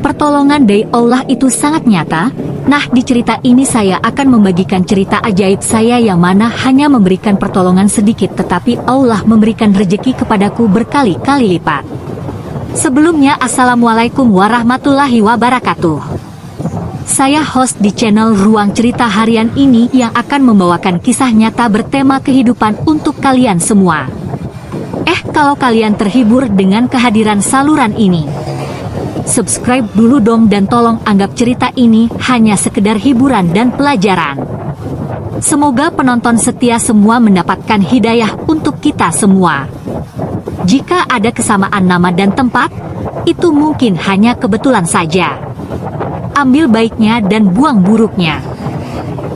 pertolongan dari Allah itu sangat nyata. Nah, di cerita ini saya akan membagikan cerita ajaib saya yang mana hanya memberikan pertolongan sedikit tetapi Allah memberikan rezeki kepadaku berkali-kali lipat. Sebelumnya, Assalamualaikum warahmatullahi wabarakatuh. Saya host di channel Ruang Cerita Harian ini yang akan membawakan kisah nyata bertema kehidupan untuk kalian semua. Kalau kalian terhibur dengan kehadiran saluran ini, subscribe dulu dong dan tolong anggap cerita ini hanya sekedar hiburan dan pelajaran. Semoga penonton setia semua mendapatkan hidayah untuk kita semua. Jika ada kesamaan nama dan tempat, itu mungkin hanya kebetulan saja. Ambil baiknya dan buang buruknya.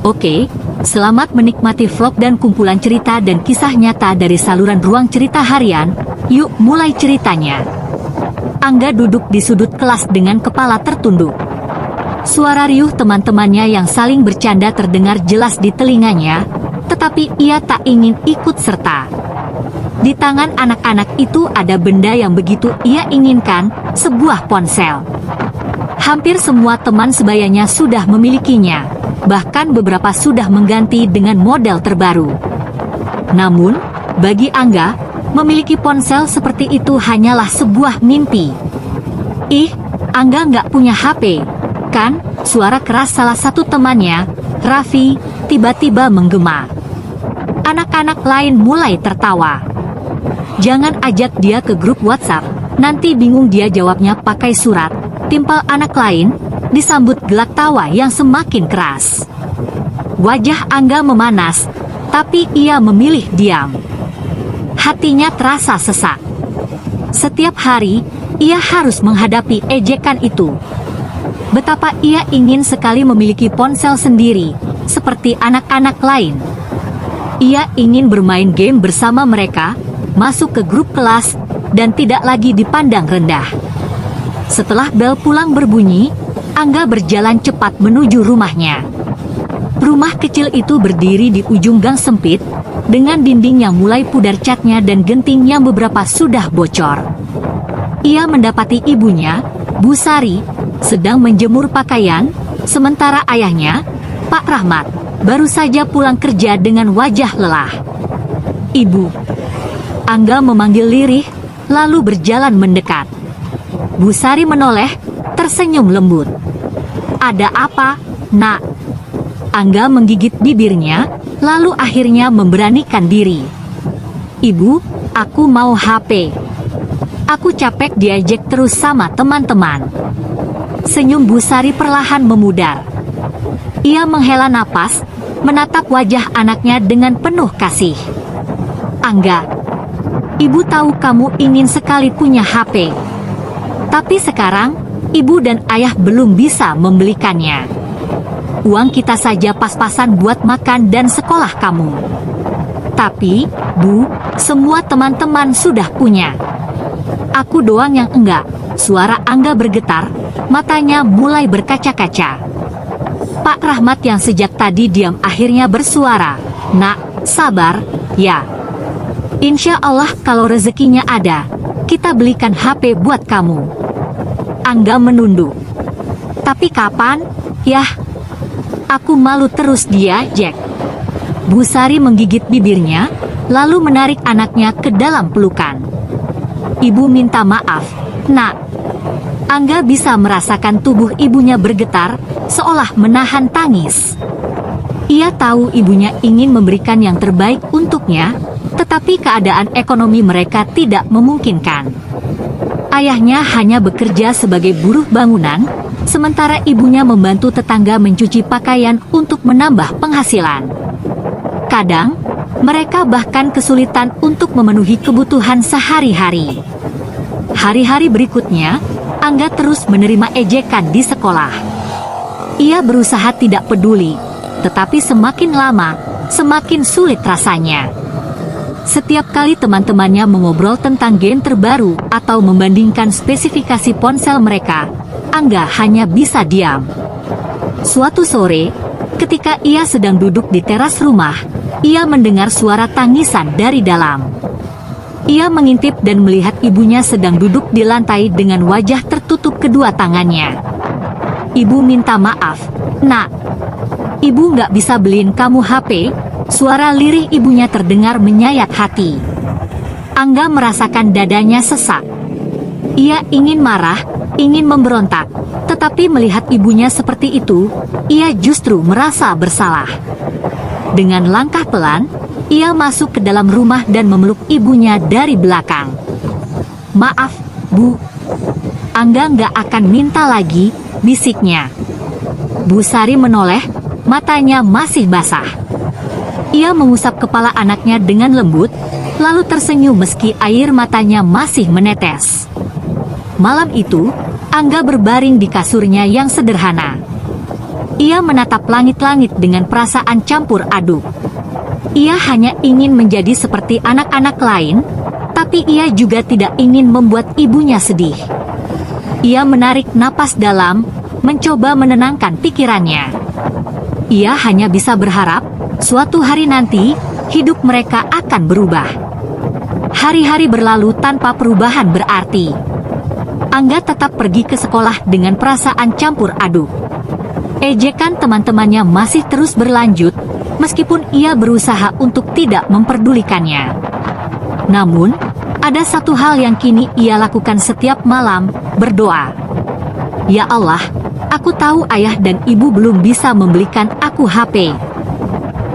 Oke, selamat menikmati vlog dan kumpulan cerita dan kisah nyata dari saluran Ruang Cerita Harian. Yuk mulai ceritanya. Angga duduk di sudut kelas dengan kepala tertunduk. Suara riuh teman-temannya yang saling bercanda terdengar jelas di telinganya, tetapi ia tak ingin ikut serta. Di tangan anak-anak itu ada benda yang begitu ia inginkan, sebuah ponsel. Hampir semua teman sebayanya sudah memilikinya, bahkan beberapa sudah mengganti dengan model terbaru. Namun, bagi Angga, memiliki ponsel seperti itu hanyalah sebuah mimpi. Angga nggak punya HP, kan? Suara keras salah satu temannya, Raffi, tiba-tiba menggema. Anak-anak lain mulai tertawa. Jangan ajak dia ke grup WhatsApp, nanti bingung dia jawabnya pakai surat. Timpal anak lain, disambut gelak tawa yang semakin keras. Wajah Angga memanas, tapi ia memilih diam. Hatinya terasa sesak. Setiap hari, ia harus menghadapi ejekan itu. Betapa ia ingin sekali memiliki ponsel sendiri, seperti anak-anak lain. Ia ingin bermain game bersama mereka, masuk ke grup kelas, dan tidak lagi dipandang rendah. Setelah bel pulang berbunyi, Angga berjalan cepat menuju rumahnya. Rumah kecil itu berdiri di ujung gang sempit, dengan dinding yang mulai pudar catnya dan genting yang beberapa sudah bocor. Ia mendapati ibunya, Bu Sari, sedang menjemur pakaian, sementara ayahnya, Pak Rahmat, baru saja pulang kerja dengan wajah lelah. "Ibu." Angga memanggil lirih, lalu berjalan mendekat. Bu Sari menoleh, tersenyum lembut. "Ada apa, Nak?" Angga menggigit bibirnya, lalu akhirnya memberanikan diri. "Ibu, aku mau HP. Aku capek diajak terus sama teman-teman." Senyum Bu Sari perlahan memudar. Ia menghela napas, menatap wajah anaknya dengan penuh kasih. "Angga, Ibu tahu kamu ingin sekali punya HP. Tapi sekarang, Ibu dan Ayah belum bisa membelikannya. Uang kita saja pas-pasan buat makan dan sekolah kamu. Tapi, Bu, semua teman-teman sudah punya. Aku doang yang enggak." Suara Angga bergetar, matanya mulai berkaca-kaca. Pak Rahmat yang sejak tadi diam akhirnya bersuara, "Nak, sabar, ya. Insya Allah kalau rezekinya ada, kita belikan HP buat kamu." Angga menunduk. "Tapi kapan? Yah, aku malu terus dia, Jack." Bu Sari menggigit bibirnya, lalu menarik anaknya ke dalam pelukan. "Ibu minta maaf, Nak." Angga bisa merasakan tubuh ibunya bergetar, seolah menahan tangis. Ia tahu ibunya ingin memberikan yang terbaik untuknya, tetapi keadaan ekonomi mereka tidak memungkinkan. Ayahnya hanya bekerja sebagai buruh bangunan, sementara ibunya membantu tetangga mencuci pakaian untuk menambah penghasilan. Kadang, mereka bahkan kesulitan untuk memenuhi kebutuhan sehari-hari. Hari-hari berikutnya, Angga terus menerima ejekan di sekolah. Ia berusaha tidak peduli, tetapi semakin lama, semakin sulit rasanya. Setiap kali teman-temannya mengobrol tentang game terbaru atau membandingkan spesifikasi ponsel mereka, Angga hanya bisa diam. Suatu sore, ketika ia sedang duduk di teras rumah, ia mendengar suara tangisan dari dalam. Ia mengintip dan melihat ibunya sedang duduk di lantai dengan wajah tertutup kedua tangannya. "Ibu minta maaf, Nak. Ibu nggak bisa beliin kamu HP." Suara lirih ibunya terdengar menyayat hati. Angga merasakan dadanya sesak. Ia ingin marah, ingin memberontak, tetapi melihat ibunya seperti itu, ia justru merasa bersalah. Dengan langkah pelan, ia masuk ke dalam rumah dan memeluk ibunya dari belakang. "Maaf, Bu. Angga nggak akan minta lagi," bisiknya. Bu Sari menoleh, matanya masih basah. Ia mengusap kepala anaknya dengan lembut, lalu tersenyum meski air matanya masih menetes. Malam itu, Angga berbaring di kasurnya yang sederhana. Ia menatap langit-langit dengan perasaan campur aduk. Ia hanya ingin menjadi seperti anak-anak lain, tapi ia juga tidak ingin membuat ibunya sedih. Ia menarik napas dalam, mencoba menenangkan pikirannya. Ia hanya bisa berharap, suatu hari nanti, hidup mereka akan berubah. Hari-hari berlalu tanpa perubahan berarti. Angga tetap pergi ke sekolah dengan perasaan campur aduk. Ejekan teman-temannya masih terus berlanjut, meskipun ia berusaha untuk tidak memperdulikannya. Namun, ada satu hal yang kini ia lakukan setiap malam, berdoa. "Ya Allah, aku tahu ayah dan ibu belum bisa membelikan aku HP.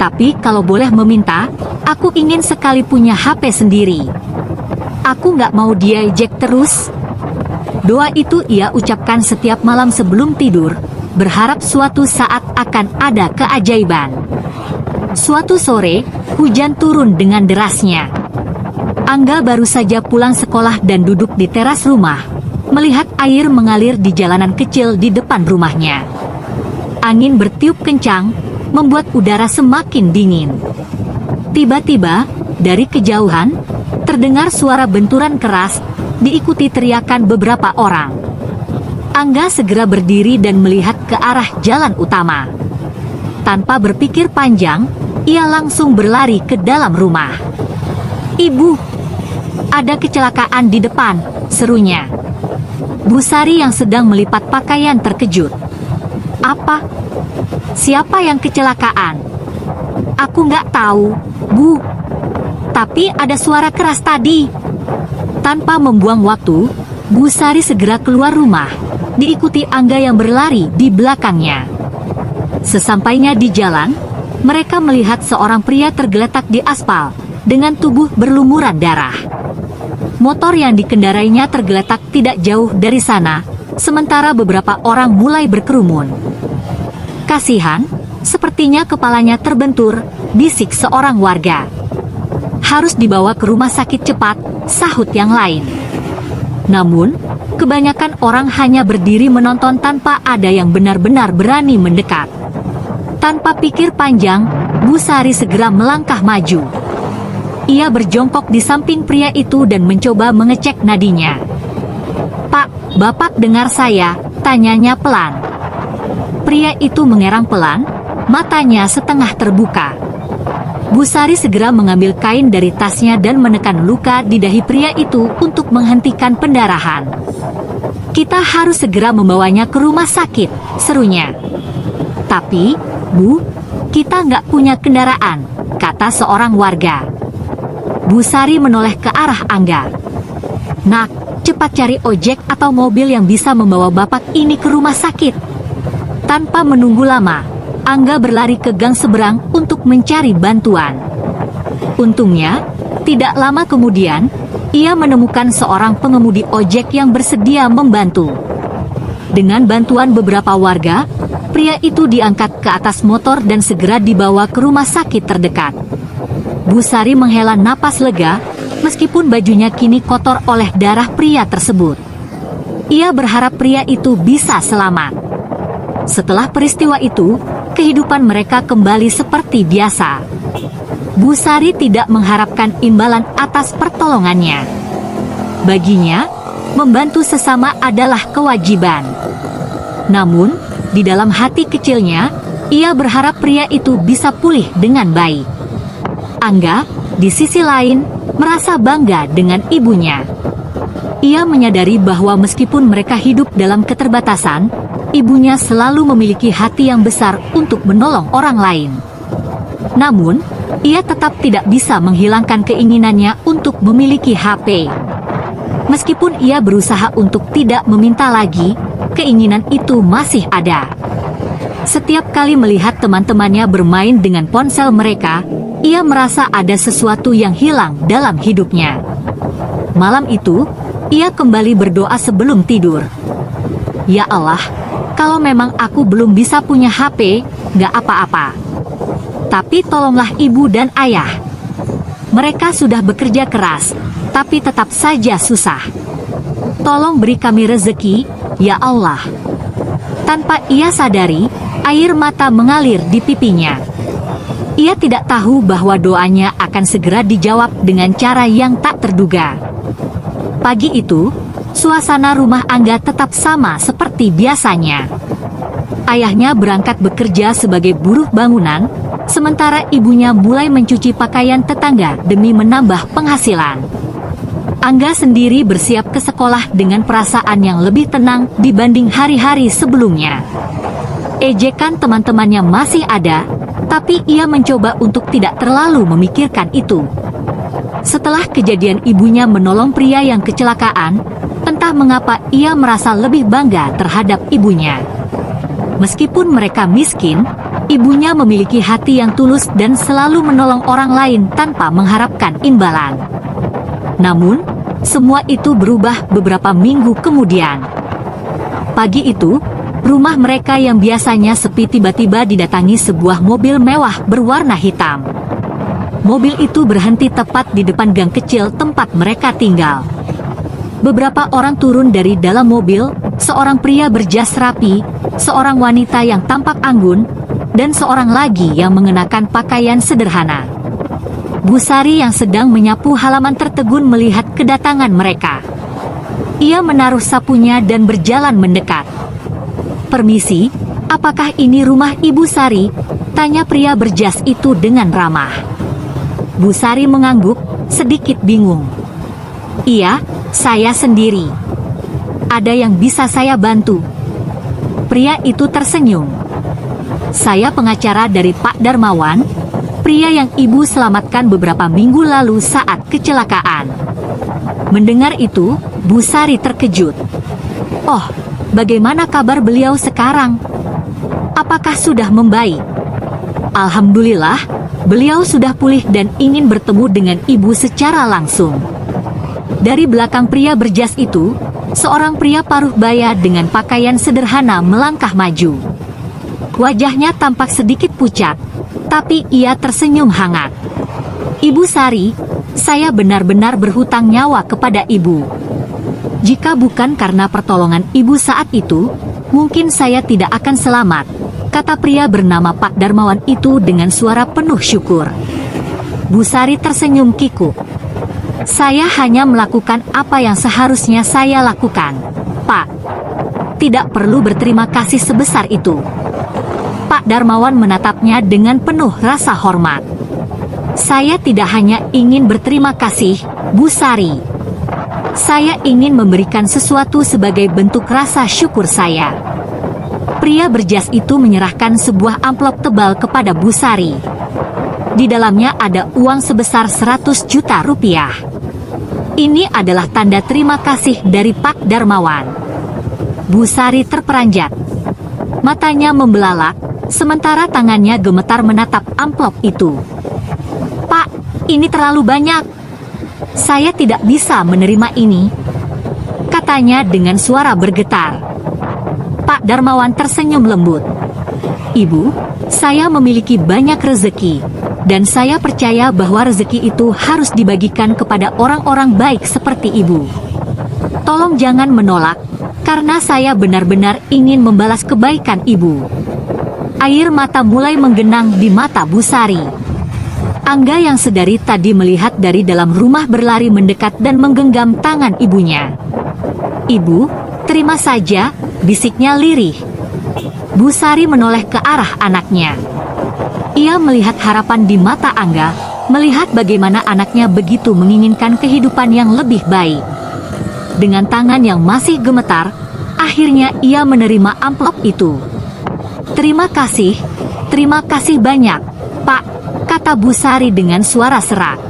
Tapi kalau boleh meminta, aku ingin sekali punya HP sendiri. Aku nggak mau diejek terus." Doa itu ia ucapkan setiap malam sebelum tidur, berharap suatu saat akan ada keajaiban. Suatu sore, hujan turun dengan derasnya. Angga baru saja pulang sekolah dan duduk di teras rumah, melihat air mengalir di jalanan kecil di depan rumahnya. Angin bertiup kencang, membuat udara semakin dingin. Tiba-tiba, dari kejauhan, terdengar suara benturan keras, diikuti teriakan beberapa orang. Angga segera berdiri dan melihat ke arah jalan utama. Tanpa berpikir panjang, ia langsung berlari ke dalam rumah. "Ibu, ada kecelakaan di depan," serunya. Bu Sari yang sedang melipat pakaian terkejut. "Apa? Siapa yang kecelakaan?" "Aku nggak tahu, Bu. Tapi ada suara keras tadi." Tanpa membuang waktu, Bu Sari segera keluar rumah, diikuti Angga yang berlari di belakangnya. Sesampainya di jalan, mereka melihat seorang pria tergeletak di aspal, dengan tubuh berlumuran darah. Motor yang dikendarainya tergeletak tidak jauh dari sana, sementara beberapa orang mulai berkerumun. "Kasihan, sepertinya kepalanya terbentur," bisik seorang warga. "Harus dibawa ke rumah sakit cepat," sahut yang lain. Namun, kebanyakan orang hanya berdiri menonton tanpa ada yang benar-benar berani mendekat. Tanpa pikir panjang, Bu Sari segera melangkah maju. Ia berjongkok di samping pria itu dan mencoba mengecek nadinya. "Pak, Bapak dengar saya?" tanyanya pelan. Pria itu mengerang pelan, matanya setengah terbuka. Bu Sari segera mengambil kain dari tasnya dan menekan luka di dahi pria itu untuk menghentikan pendarahan. "Kita harus segera membawanya ke rumah sakit," serunya. "Tapi, Bu, kita nggak punya kendaraan," kata seorang warga. Bu Sari menoleh ke arah Angga. "Nak, cepat cari ojek atau mobil yang bisa membawa Bapak ini ke rumah sakit." Tanpa menunggu lama, Angga berlari ke gang seberang untuk mencari bantuan. Untungnya, tidak lama kemudian, ia menemukan seorang pengemudi ojek yang bersedia membantu. Dengan bantuan beberapa warga, pria itu diangkat ke atas motor dan segera dibawa ke rumah sakit terdekat. Bu Sari menghela napas lega, meskipun bajunya kini kotor oleh darah pria tersebut. Ia berharap pria itu bisa selamat. Setelah peristiwa itu, kehidupan mereka kembali seperti biasa. Bu Sari tidak mengharapkan imbalan atas pertolongannya. Baginya, membantu sesama adalah kewajiban. Namun, di dalam hati kecilnya, ia berharap pria itu bisa pulih dengan baik. Angga, di sisi lain, merasa bangga dengan ibunya. ia menyadari bahwa meskipun mereka hidup dalam keterbatasan, ibunya selalu memiliki hati yang besar untuk menolong orang lain. Namun, ia tetap tidak bisa menghilangkan keinginannya untuk memiliki HP. Meskipun ia berusaha untuk tidak meminta lagi, keinginan itu masih ada. Setiap kali melihat teman-temannya bermain dengan ponsel mereka, ia merasa ada sesuatu yang hilang dalam hidupnya. Malam itu, ia kembali berdoa sebelum tidur. Ya Allah, kalau memang aku belum bisa punya HP, nggak apa-apa. Tapi tolonglah ibu dan ayah. Mereka sudah bekerja keras, tapi tetap saja susah. Tolong beri kami rezeki, ya Allah. Tanpa ia sadari, air mata mengalir di pipinya. Ia tidak tahu bahwa doanya akan segera dijawab dengan cara yang tak terduga. Pagi itu, suasana rumah Angga tetap sama seperti biasanya. Ayahnya berangkat bekerja sebagai buruh bangunan, sementara ibunya mulai mencuci pakaian tetangga demi menambah penghasilan. Angga sendiri bersiap ke sekolah dengan perasaan yang lebih tenang dibanding hari-hari sebelumnya. Ejekan teman-temannya masih ada, tapi ia mencoba untuk tidak terlalu memikirkan itu. Setelah kejadian ibunya menolong pria yang kecelakaan, entah mengapa ia merasa lebih bangga terhadap ibunya. Meskipun mereka miskin, ibunya memiliki hati yang tulus dan selalu menolong orang lain tanpa mengharapkan imbalan. Namun, semua itu berubah beberapa minggu kemudian. Pagi itu, rumah mereka yang biasanya sepi tiba-tiba didatangi sebuah mobil mewah berwarna hitam. Mobil itu berhenti tepat di depan gang kecil tempat mereka tinggal. Beberapa orang turun dari dalam mobil, seorang pria berjas rapi, seorang wanita yang tampak anggun, dan seorang lagi yang mengenakan pakaian sederhana. Bu Sari yang sedang menyapu halaman tertegun melihat kedatangan mereka. Ia menaruh sapunya dan berjalan mendekat. "Permisi, apakah ini rumah Ibu Sari?" tanya pria berjas itu dengan ramah. Bu Sari mengangguk, sedikit bingung. "Iya, saya sendiri. Ada yang bisa saya bantu?" Pria itu tersenyum. "Saya pengacara dari Pak Darmawan, pria yang ibu selamatkan beberapa minggu lalu saat kecelakaan." Mendengar itu, Bu Sari terkejut. "Oh, bagaimana kabar beliau sekarang? Apakah sudah membaik?" "Alhamdulillah, beliau sudah pulih dan ingin bertemu dengan ibu secara langsung." Dari belakang pria berjas itu, seorang pria paruh baya dengan pakaian sederhana melangkah maju. Wajahnya tampak sedikit pucat, tapi ia tersenyum hangat. "Ibu Sari, saya benar-benar berhutang nyawa kepada ibu. Jika bukan karena pertolongan ibu saat itu, mungkin saya tidak akan selamat," kata pria bernama Pak Darmawan itu dengan suara penuh syukur. Bu Sari tersenyum kikuk. "Saya hanya melakukan apa yang seharusnya saya lakukan, Pak. Tidak perlu berterima kasih sebesar itu." Pak Darmawan menatapnya dengan penuh rasa hormat. "Saya tidak hanya ingin berterima kasih, Bu Sari. Saya ingin memberikan sesuatu sebagai bentuk rasa syukur saya." Pria berjas itu menyerahkan sebuah amplop tebal kepada Bu Sari. Di dalamnya ada uang sebesar 100 juta rupiah. Ini adalah tanda terima kasih dari Pak Darmawan. Bu Sari terperanjat. Matanya membelalak, sementara tangannya gemetar menatap amplop itu. "Pak, ini terlalu banyak. Saya tidak bisa menerima ini," katanya dengan suara bergetar. Pak Darmawan tersenyum lembut. "Ibu, saya memiliki banyak rezeki, dan saya percaya bahwa rezeki itu harus dibagikan kepada orang-orang baik seperti ibu. Tolong jangan menolak, karena saya benar-benar ingin membalas kebaikan ibu." Air mata mulai menggenang di mata Bu Sari. Angga yang sedari tadi melihat dari dalam rumah berlari mendekat dan menggenggam tangan ibunya. "Ibu, terima saja," bisiknya lirih. Bu Sari menoleh ke arah anaknya. Ia melihat harapan di mata Angga, melihat bagaimana anaknya begitu menginginkan kehidupan yang lebih baik. Dengan tangan yang masih gemetar, akhirnya ia menerima amplop itu. Terima kasih banyak, Pak, kata Bu Sari dengan suara serak.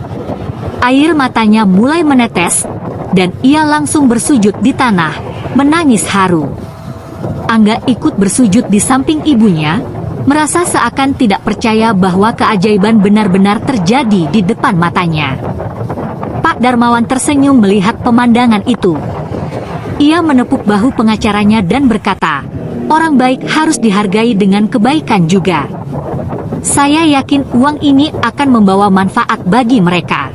Air matanya mulai menetes, dan ia langsung bersujud di tanah, menangis haru. Angga ikut bersujud di samping ibunya, merasa seakan tidak percaya bahwa keajaiban benar-benar terjadi di depan matanya. Pak Darmawan tersenyum melihat pemandangan itu. Ia menepuk bahu pengacaranya dan berkata, "Orang baik harus dihargai dengan kebaikan juga. Saya yakin uang ini akan membawa manfaat bagi mereka."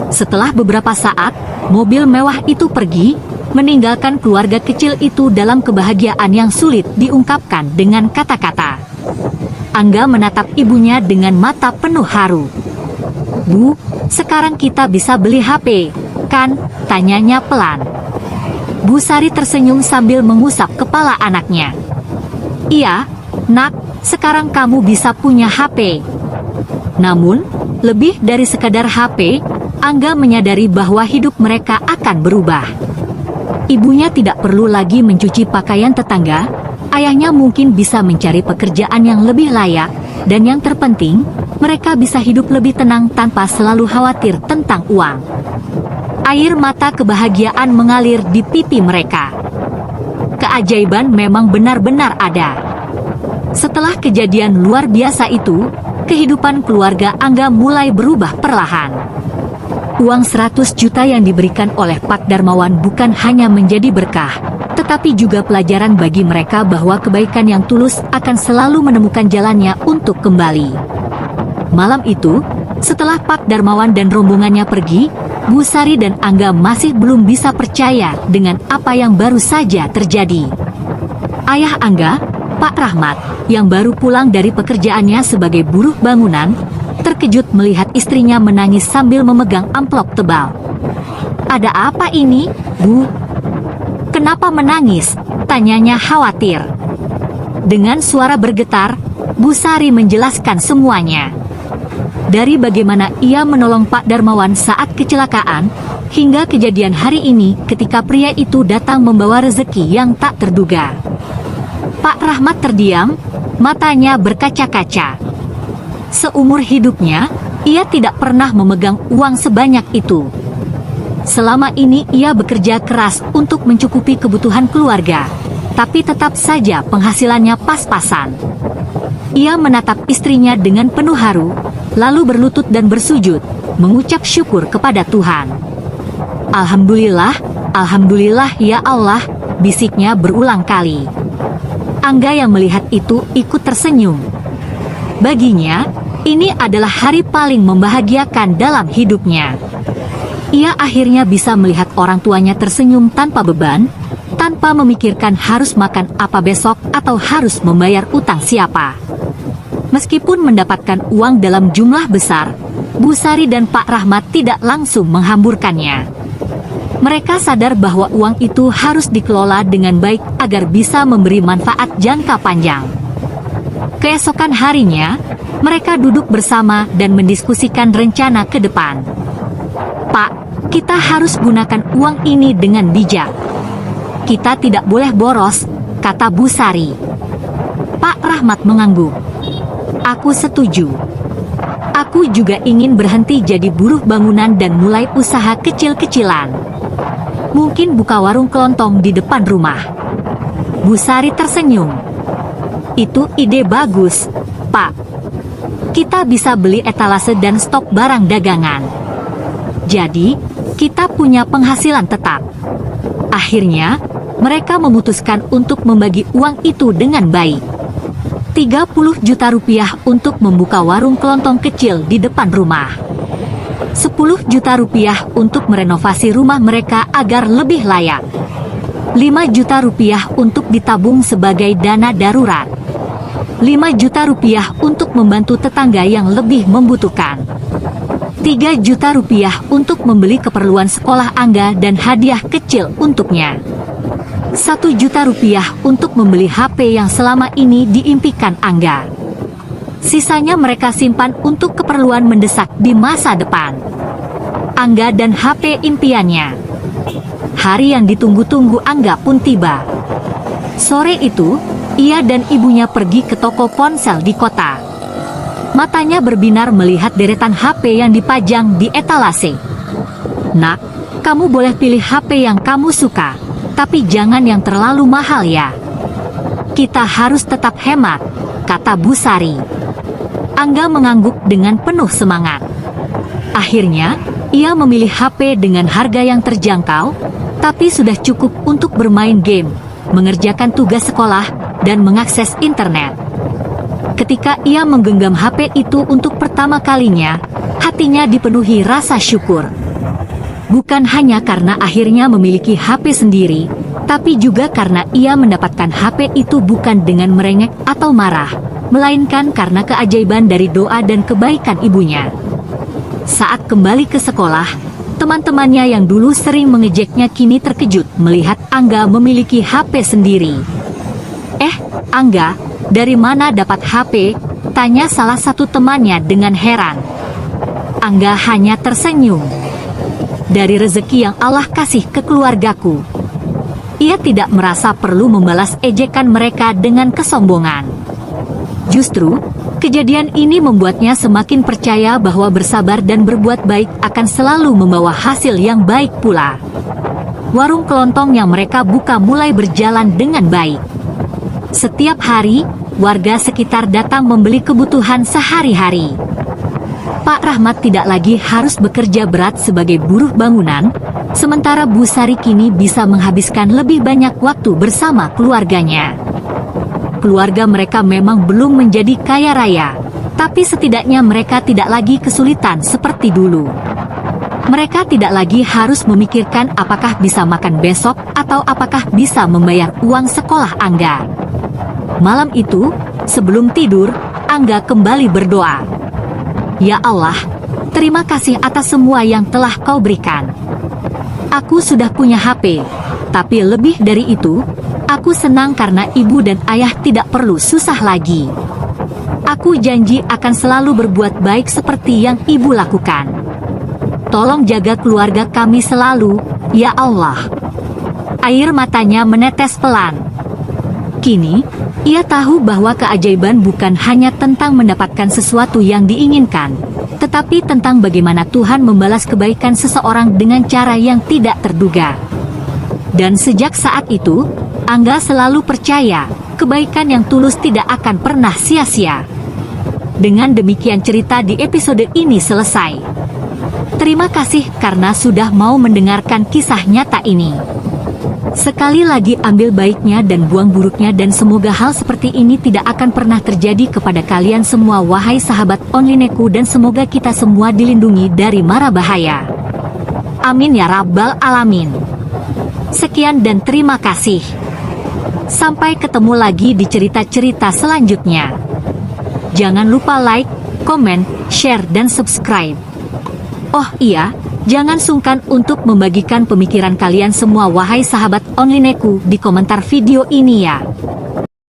Setelah beberapa saat, mobil mewah itu pergi, meninggalkan keluarga kecil itu dalam kebahagiaan yang sulit diungkapkan dengan kata-kata. Angga menatap ibunya dengan mata penuh haru. "Bu, sekarang kita bisa beli HP, kan?" tanyanya pelan. Bu Sari tersenyum sambil mengusap kepala anaknya. "Iya, Nak, sekarang kamu bisa punya HP." Namun, lebih dari sekadar HP, Angga menyadari bahwa hidup mereka akan berubah. Ibunya tidak perlu lagi mencuci pakaian tetangga, ayahnya mungkin bisa mencari pekerjaan yang lebih layak, dan yang terpenting, mereka bisa hidup lebih tenang tanpa selalu khawatir tentang uang. Air mata kebahagiaan mengalir di pipi mereka. Keajaiban memang benar-benar ada. Setelah kejadian luar biasa itu, kehidupan keluarga Angga mulai berubah perlahan. Uang 100 juta yang diberikan oleh Pak Darmawan bukan hanya menjadi berkah, tetapi juga pelajaran bagi mereka bahwa kebaikan yang tulus akan selalu menemukan jalannya untuk kembali. Malam itu, setelah Pak Darmawan dan rombongannya pergi, Bu Sari dan Angga masih belum bisa percaya dengan apa yang baru saja terjadi. Ayah Angga, Pak Rahmat, yang baru pulang dari pekerjaannya sebagai buruh bangunan, terkejut melihat istrinya menangis sambil memegang amplop tebal. "Ada apa ini, Bu? Kenapa menangis?" tanyanya khawatir. Dengan suara bergetar, Bu Sari menjelaskan semuanya. Dari bagaimana ia menolong Pak Darmawan saat kecelakaan, hingga kejadian hari ini ketika pria itu datang membawa rezeki yang tak terduga. Pak Rahmat terdiam, matanya berkaca-kaca. Seumur hidupnya, ia tidak pernah memegang uang sebanyak itu. Selama ini ia bekerja keras untuk mencukupi kebutuhan keluarga, tapi tetap saja penghasilannya pas-pasan. Ia menatap istrinya dengan penuh haru, lalu berlutut dan bersujud, mengucap syukur kepada Tuhan. "Alhamdulillah, Alhamdulillah ya Allah," bisiknya berulang kali. Angga yang melihat itu ikut tersenyum. Baginya, ini adalah hari paling membahagiakan dalam hidupnya. Ia akhirnya bisa melihat orang tuanya tersenyum tanpa beban, tanpa memikirkan harus makan apa besok atau harus membayar utang siapa. Meskipun mendapatkan uang dalam jumlah besar, Bu Sari dan Pak Rahmat tidak langsung menghamburkannya. Mereka sadar bahwa uang itu harus dikelola dengan baik agar bisa memberi manfaat jangka panjang. Keesokan harinya, mereka duduk bersama dan mendiskusikan rencana ke depan. "Pak, kita harus gunakan uang ini dengan bijak. Kita tidak boleh boros," kata Bu Sari. Pak Rahmat mengangguk. "Aku setuju. Aku juga ingin berhenti jadi buruh bangunan dan mulai usaha kecil-kecilan. Mungkin buka warung kelontong di depan rumah." Bu Sari tersenyum. "Itu ide bagus, Pak. Kita bisa beli etalase dan stok barang dagangan. Jadi, kita punya penghasilan tetap." Akhirnya, mereka memutuskan untuk membagi uang itu dengan baik. 30 juta rupiah untuk membuka warung kelontong kecil di depan rumah. 10 juta rupiah untuk merenovasi rumah mereka agar lebih layak. 5 juta rupiah untuk ditabung sebagai dana darurat. 5 juta rupiah untuk membantu tetangga yang lebih membutuhkan. 3 juta rupiah untuk membeli keperluan sekolah Angga dan hadiah kecil untuknya. 1 juta rupiah untuk membeli HP yang selama ini diimpikan Angga. Sisanya mereka simpan untuk keperluan mendesak di masa depan. Angga dan HP impiannya. hari yang ditunggu-tunggu Angga pun tiba. Sore itu, ia dan ibunya pergi ke toko ponsel di kota. Matanya berbinar melihat deretan HP yang dipajang di etalase. "Nak, kamu boleh pilih HP yang kamu suka, tapi jangan yang terlalu mahal ya. Kita harus tetap hemat," kata Bu Sari. Angga mengangguk dengan penuh semangat. Akhirnya, ia memilih HP dengan harga yang terjangkau, tapi sudah cukup untuk bermain game, mengerjakan tugas sekolah, dan mengakses internet. Ketika ia menggenggam HP itu untuk pertama kalinya, hatinya dipenuhi rasa syukur. Bukan hanya karena akhirnya memiliki HP sendiri, tapi juga karena ia mendapatkan HP itu bukan dengan merengek atau marah, melainkan karena keajaiban dari doa dan kebaikan ibunya. Saat kembali ke sekolah, teman-temannya yang dulu sering mengejeknya kini terkejut melihat Angga memiliki HP sendiri. Angga, dari mana dapat HP?" tanya salah satu temannya dengan heran. Angga hanya tersenyum. "Dari rezeki yang Allah kasih ke keluargaku." Ia tidak merasa perlu membalas ejekan mereka dengan kesombongan. Justru, kejadian ini membuatnya semakin percaya bahwa bersabar dan berbuat baik akan selalu membawa hasil yang baik pula. Warung kelontong yang mereka buka mulai berjalan dengan baik. Setiap hari, warga sekitar datang membeli kebutuhan sehari-hari. Pak Rahmat tidak lagi harus bekerja berat sebagai buruh bangunan, sementara Bu Sari kini bisa menghabiskan lebih banyak waktu bersama keluarganya. Keluarga mereka memang belum menjadi kaya raya, tapi setidaknya mereka tidak lagi kesulitan seperti dulu. Mereka tidak lagi harus memikirkan apakah bisa makan besok atau apakah bisa membayar uang sekolah Angga. Malam itu, sebelum tidur, Angga kembali berdoa. "Ya Allah, terima kasih atas semua yang telah Kau berikan. Aku sudah punya HP, tapi lebih dari itu, aku senang karena ibu dan ayah tidak perlu susah lagi. Aku janji akan selalu berbuat baik seperti yang ibu lakukan. Tolong jaga keluarga kami selalu, ya Allah." Air matanya menetes pelan. Kini, ia tahu bahwa keajaiban bukan hanya tentang mendapatkan sesuatu yang diinginkan, tetapi tentang bagaimana Tuhan membalas kebaikan seseorang dengan cara yang tidak terduga. Dan sejak saat itu, Angga selalu percaya, kebaikan yang tulus tidak akan pernah sia-sia. Dengan demikian cerita di episode ini selesai. Terima kasih karena sudah mau mendengarkan kisah nyata ini. Sekali lagi ambil baiknya dan buang buruknya dan semoga hal seperti ini tidak akan pernah terjadi kepada kalian semua wahai sahabat Onlineku dan semoga kita semua dilindungi dari mara bahaya. Amin ya rabbal alamin. Sekian dan terima kasih. Sampai ketemu lagi di cerita-cerita selanjutnya. Jangan lupa like, komen, share dan subscribe. Oh iya, jangan sungkan untuk membagikan pemikiran kalian semua wahai sahabat Onlineku di komentar video ini ya.